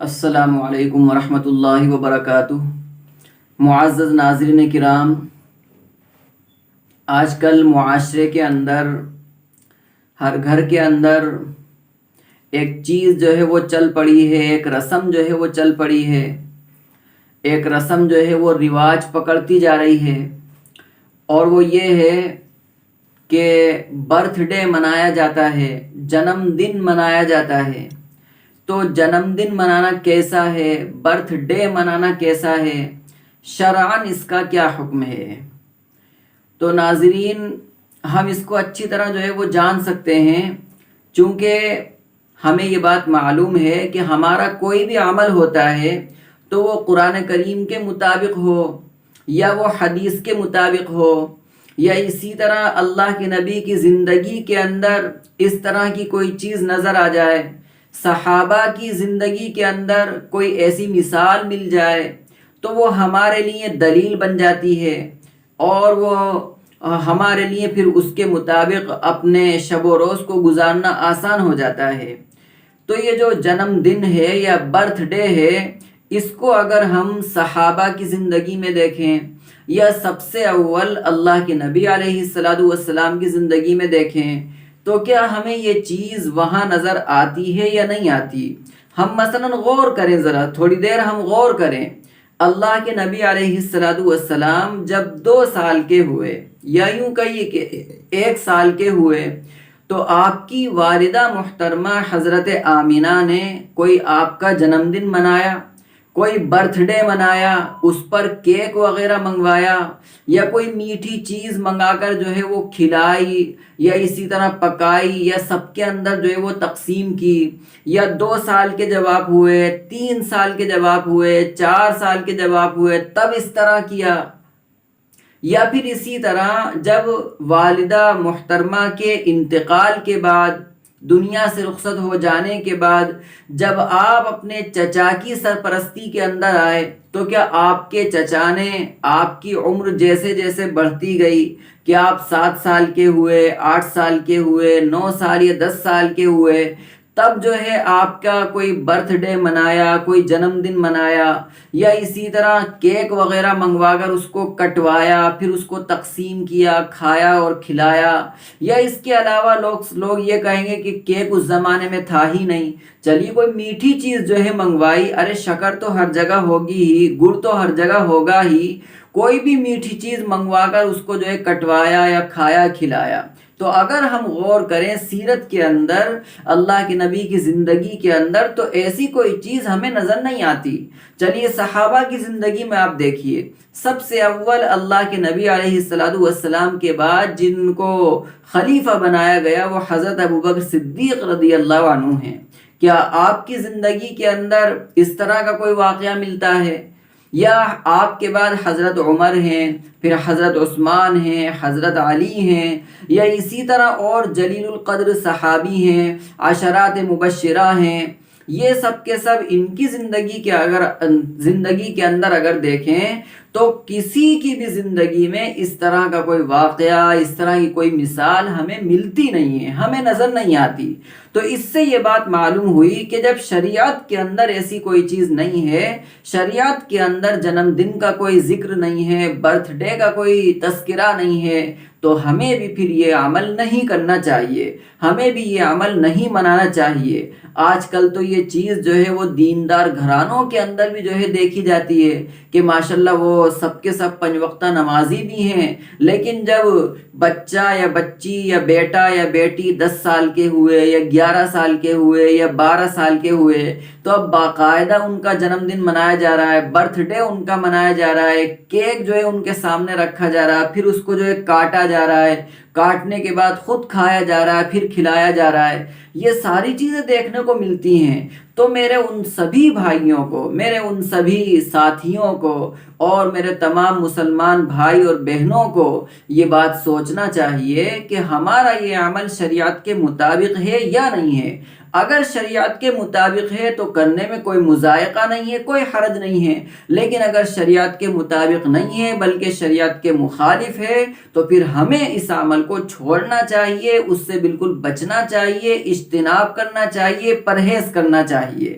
السلام علیکم ورحمۃ اللہ وبرکاتہ۔ معزز ناظرین کرام، آج کل معاشرے کے اندر، ہر گھر کے اندر ایک چیز جو ہے وہ چل پڑی ہے، ایک رسم جو ہے وہ چل پڑی ہے، ایک رسم جو ہے وہ رواج پکڑتی جا رہی ہے، اور وہ یہ ہے کہ برتھ ڈے منایا جاتا ہے، جنم دن منایا جاتا ہے۔ تو جنم دن منانا کیسا ہے، برتھ ڈے منانا کیسا ہے، شرعاً اس کا کیا حکم ہے؟ تو ناظرین، ہم اس کو اچھی طرح جو ہے وہ جان سکتے ہیں، چونکہ ہمیں یہ بات معلوم ہے کہ ہمارا کوئی بھی عمل ہوتا ہے تو وہ قرآن کریم کے مطابق ہو یا وہ حدیث کے مطابق ہو یا اسی طرح اللہ کے نبی کی زندگی کے اندر اس طرح کی کوئی چیز نظر آ جائے، صحابہ کی زندگی کے اندر کوئی ایسی مثال مل جائے تو وہ ہمارے لیے دلیل بن جاتی ہے، اور وہ ہمارے لیے پھر اس کے مطابق اپنے شب و روز کو گزارنا آسان ہو جاتا ہے۔ تو یہ جو جنم دن ہے یا برتھ ڈے ہے، اس کو اگر ہم صحابہ کی زندگی میں دیکھیں یا سب سے اول اللہ کے نبی علیہ السلام کی زندگی میں دیکھیں تو کیا ہمیں یہ چیز وہاں نظر آتی ہے یا نہیں آتی؟ ہم مثلا غور کریں، ذرا تھوڑی دیر ہم غور کریں۔ اللہ کے نبی علیہ السلام جب 2 سال کے ہوئے یا یوں کہیے کہ 1 سال کے ہوئے تو آپ کی والدہ محترمہ حضرت آمینہ نے کوئی آپ کا جنم دن منایا، کوئی برتھ ڈے منایا، اس پر کیک وغیرہ منگوایا یا کوئی میٹھی چیز منگا کر جو ہے وہ کھلائی یا اسی طرح پکائی یا سب کے اندر جو ہے وہ تقسیم کی، یا 2 سال کے جب آپ ہوئے، 3 سال کے جب آپ ہوئے، 4 سال کے جب آپ ہوئے تب اس طرح کیا، یا پھر اسی طرح جب والدہ محترمہ کے انتقال کے بعد، دنیا سے رخصت ہو جانے کے بعد جب آپ اپنے چچا کی سرپرستی کے اندر آئے تو کیا آپ کے چچا نے آپ کی عمر جیسے جیسے بڑھتی گئی کہ آپ 7 سال کے ہوئے، 8 سال کے ہوئے، 9 سال یا 10 سال کے ہوئے، تب جو ہے آپ کا کوئی برتھ ڈے منایا، کوئی جنم دن منایا، یا اسی طرح کیک وغیرہ منگوا کر اس کو کٹوایا، پھر اس کو تقسیم کیا، کھایا اور کھلایا، یا اس کے علاوہ لوگ یہ کہیں گے کہ کیک اس زمانے میں تھا ہی نہیں، چلیے کوئی میٹھی چیز جو ہے منگوائی، ارے شکر تو ہر جگہ ہوگی ہی، گڑ تو ہر جگہ ہوگا ہی، کوئی بھی میٹھی چیز منگوا کر اس کو جو ہے کٹوایا یا کھایا کھلایا۔ تو اگر ہم غور کریں سیرت کے اندر، اللہ کے نبی کی زندگی کے اندر، تو ایسی کوئی چیز ہمیں نظر نہیں آتی۔ چلیے صحابہ کی زندگی میں آپ دیکھیے، سب سے اول اللہ کے نبی علیہ السلام کے بعد جن کو خلیفہ بنایا گیا وہ حضرت ابوبکر صدیق رضی اللہ عنہ ہیں۔ کیا آپ کی زندگی کے اندر اس طرح کا کوئی واقعہ ملتا ہے؟ یا آپ کے بعد حضرت عمر ہیں، پھر حضرت عثمان ہیں، حضرت علی ہیں، یا اسی طرح اور جلیل القدر صحابی ہیں، عشرات مبشرہ ہیں، یہ سب کے سب ان کی زندگی کے اندر اگر دیکھیں تو کسی کی بھی زندگی میں اس طرح کا کوئی واقعہ، اس طرح کی کوئی مثال ہمیں ملتی نہیں ہے، ہمیں نظر نہیں آتی۔ تو اس سے یہ بات معلوم ہوئی کہ جب شریعت کے اندر ایسی کوئی چیز نہیں ہے، شریعت کے اندر جنم دن کا کوئی ذکر نہیں ہے، برتھ ڈے کا کوئی تذکرہ نہیں ہے، تو ہمیں بھی پھر یہ عمل نہیں کرنا چاہیے، ہمیں بھی یہ عمل نہیں منانا چاہیے۔ آج کل تو یہ چیز جو ہے وہ دیندار گھرانوں کے اندر بھی جو ہے دیکھی جاتی ہے کہ ماشاءاللہ وہ سب کے سب 5 وقتہ نمازی بھی ہیں، لیکن جب بچہ یا بچی یا بیٹا یا بیٹی 10 سال کے ہوئے یا 11 سال کے ہوئے یا 12 سال کے ہوئے تو اب باقاعدہ ان کا جنم دن منایا جا رہا ہے، برتھ ڈے ان کا منایا جا رہا ہے، کیک جو ہے ان کے سامنے رکھا جا رہا ہے، پھر اس کو جو ہے کاٹا جا رہا ہے، کاٹنے کے بعد خود کھایا جا رہا ہے، پھر کھلایا جا رہا ہے، یہ ساری چیزیں دیکھنے کو ملتی ہیں۔ تو میرے ان سبھی بھائیوں کو، میرے ان سبھی ساتھیوں کو اور میرے تمام مسلمان بھائی اور بہنوں کو یہ بات سوچنا چاہیے کہ ہمارا یہ عمل شریعت کے مطابق ہے یا نہیں ہے۔ اگر شریعت کے مطابق ہے تو کرنے میں کوئی مضائقہ نہیں ہے، کوئی حرج نہیں ہے، لیکن اگر شریعت کے مطابق نہیں ہے بلکہ شریعت کے مخالف ہے تو پھر ہمیں اس عمل کو چھوڑنا چاہیے، اس سے بالکل بچنا چاہیے، اجتناب کرنا چاہیے، پرہیز کرنا چاہیے۔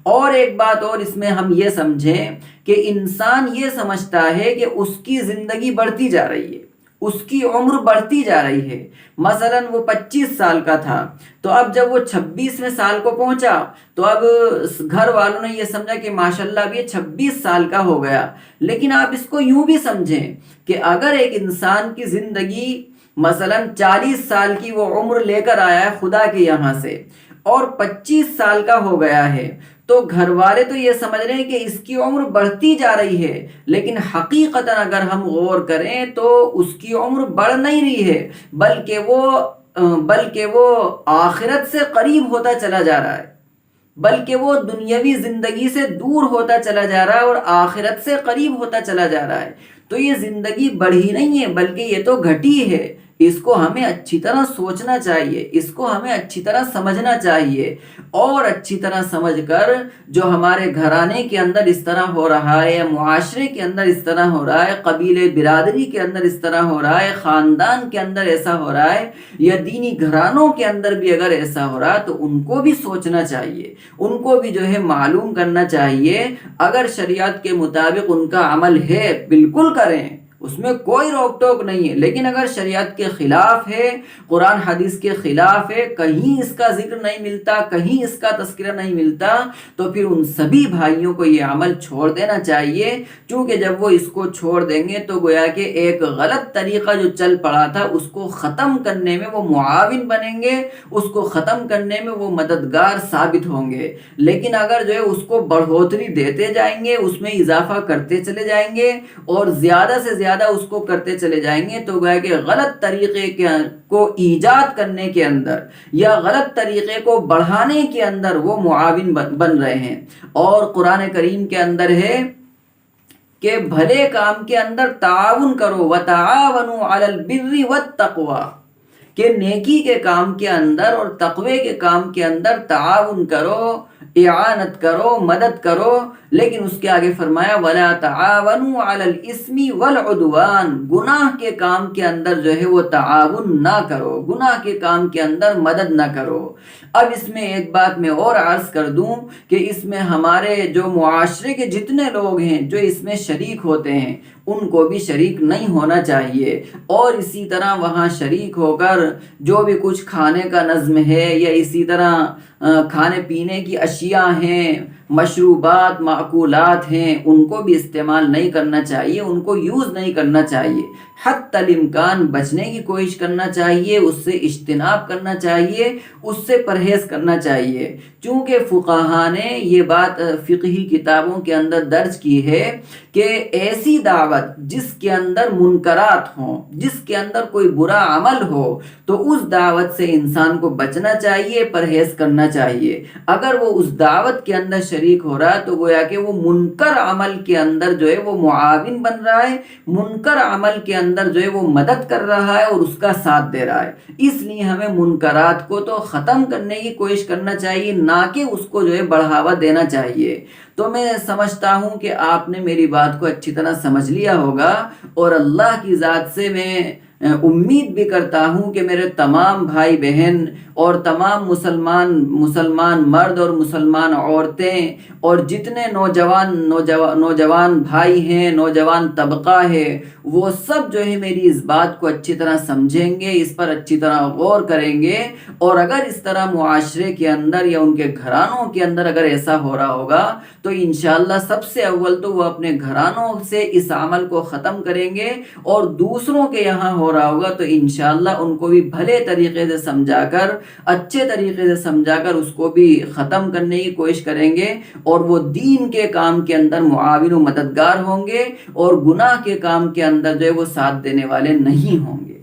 اور ایک بات اور اس میں ہم یہ سمجھیں کہ انسان یہ سمجھتا ہے کہ اس کی زندگی بڑھتی جا رہی ہے، اس کی عمر بڑھتی جا رہی ہے۔ مثلا وہ 25 سال کا تھا، تو اب جب وہ 26ویں سال کو پہنچا تو اب گھر والوں نے یہ سمجھا کہ ماشاءاللہ اب یہ 26 سال کا ہو گیا۔ لیکن آپ اس کو یوں بھی سمجھیں کہ اگر ایک انسان کی زندگی مثلا 40 سال کی وہ عمر لے کر آیا ہے خدا کے یہاں سے، اور 25 سال کا ہو گیا ہے، تو گھر والے تو یہ سمجھ رہے ہیں کہ اس کی عمر بڑھتی جا رہی ہے، لیکن حقیقتاً اگر ہم غور کریں تو اس کی عمر بڑھ نہیں رہی ہے، بلکہ وہ آخرت سے قریب ہوتا چلا جا رہا ہے، بلکہ وہ دنیاوی زندگی سے دور ہوتا چلا جا رہا ہے اور آخرت سے قریب ہوتا چلا جا رہا ہے۔ تو یہ زندگی بڑھی نہیں ہے بلکہ یہ تو گھٹی ہے۔ اس کو ہمیں اچھی طرح سوچنا چاہیے، اس کو ہمیں اچھی طرح سمجھنا چاہیے، اور اچھی طرح سمجھ کر جو ہمارے گھرانے کے اندر اس طرح ہو رہا ہے، یا معاشرے کے اندر اس طرح ہو رہا ہے، قبیلے برادری کے اندر اس طرح ہو رہا ہے، خاندان کے اندر ایسا ہو رہا ہے، یا دینی گھرانوں کے اندر بھی اگر ایسا ہو رہا ہے تو ان کو بھی سوچنا چاہیے، ان کو بھی جو ہے معلوم کرنا چاہیے۔ اگر شریعت کے مطابق ان کا عمل ہے بالکل کریں، اس میں کوئی روک ٹوک نہیں ہے، لیکن اگر شریعت کے خلاف ہے، قرآن حدیث کے خلاف ہے، کہیں اس کا ذکر نہیں ملتا، کہیں اس کا تذکرہ نہیں ملتا، تو پھر ان سبھی بھائیوں کو یہ عمل چھوڑ دینا چاہیے، کیونکہ جب وہ اس کو چھوڑ دیں گے تو گویا کہ ایک غلط طریقہ جو چل پڑا تھا اس کو ختم کرنے میں وہ معاون بنیں گے، اس کو ختم کرنے میں وہ مددگار ثابت ہوں گے۔ لیکن اگر جو ہے اس کو بڑھوتری دیتے جائیں گے، اس میں اضافہ کرتے چلے جائیں گے اور زیادہ سے زیادہ اس کو کرتے چلے جائیں گے، تو گویا کہ غلط طریقے کو ایجاد کرنے کے اندر یا غلط طریقے کو بڑھانے کے اندر وہ معاون بن رہے ہیں۔ اور قرآن کریم کے اندر ہے کہ بھلے کام کے اندر تعاون کرو، وَتَعَاوَنُوا عَلَى الْبِرِّ وَالتَّقْوَى، کہ نیکی کے کام کے اندر اور تقوی کے کام کے اندر تعاون کرو، اعانت کرو، مدد کرو، لیکن اس کے آگے فرمایا وَلَا تَعَاوَنُوا عَلَى الْإِثْمِ وَالْعُدْوَانِ، گناہ کے کام کے اندر جو ہے وہ تعاون نہ کرو، گناہ کے کام کے اندر مدد نہ کرو۔ اب اس میں ایک بات میں اور عرض کر دوں کہ اس میں ہمارے جو معاشرے کے جتنے لوگ ہیں جو اس میں شریک ہوتے ہیں ان کو بھی شریک نہیں ہونا چاہیے، اور اسی طرح وہاں شریک ہو کر جو بھی کچھ کھانے کا نظم ہے یا اسی طرح کھانے پینے کی اشیاء ہیں، مشروبات، معقولات ہیں، ان کو بھی استعمال نہیں کرنا چاہیے، ان کو یوز نہیں کرنا چاہیے، حتی الامکان بچنے کی کوشش کرنا چاہیے، اس سے اجتناب کرنا چاہیے، اس سے پرہیز کرنا چاہیے، چونکہ فقہا نے یہ بات فقہی کتابوں کے اندر درج کی ہے کہ ایسی دعوت جس کے اندر منکرات ہوں، جس کے اندر کوئی برا عمل ہو، تو اس دعوت سے انسان کو بچنا چاہیے، پرہیز کرنا چاہیے۔ اگر وہ اس دعوت کے اندر شریک ہو رہا ہے تو گویا کہ وہ منکر عمل کے اندر جو ہے وہ معاون بن رہا ہے، منکر عمل کے اندر جو ہے وہ مدد کر رہا ہے اور اس کا ساتھ دے رہا ہے۔ اس لیے ہمیں منکرات کو تو ختم کرنے کی کوشش کرنا چاہیے، نہ کہ اس کو جو ہے بڑھاوا دینا چاہیے۔ تو میں سمجھتا ہوں کہ آپ نے میری بات کو اچھی طرح سمجھ لیا ہوگا، اور اللہ کی ذات سے میں امید بھی کرتا ہوں کہ میرے تمام بھائی بہن اور تمام مسلمان مرد اور مسلمان عورتیں اور جتنے نوجوان بھائی ہیں، نوجوان طبقہ ہے، وہ سب جو ہے میری اس بات کو اچھی طرح سمجھیں گے، اس پر اچھی طرح غور کریں گے، اور اگر اس طرح معاشرے کے اندر یا ان کے گھرانوں کے اندر اگر ایسا ہو رہا ہوگا تو انشاءاللہ سب سے اول تو وہ اپنے گھرانوں سے اس عمل کو ختم کریں گے، اور دوسروں کے یہاں ہو رہا ہوگا تو انشاءاللہ ان کو بھی بھلے طریقے سے سمجھا کر، اچھے طریقے سے سمجھا کر اس کو بھی ختم کرنے کی کوشش کریں گے، اور وہ دین کے کام کے اندر معاون و مددگار ہوں گے، اور گناہ کے کام کے اندر جو ہے وہ ساتھ دینے والے نہیں ہوں گے۔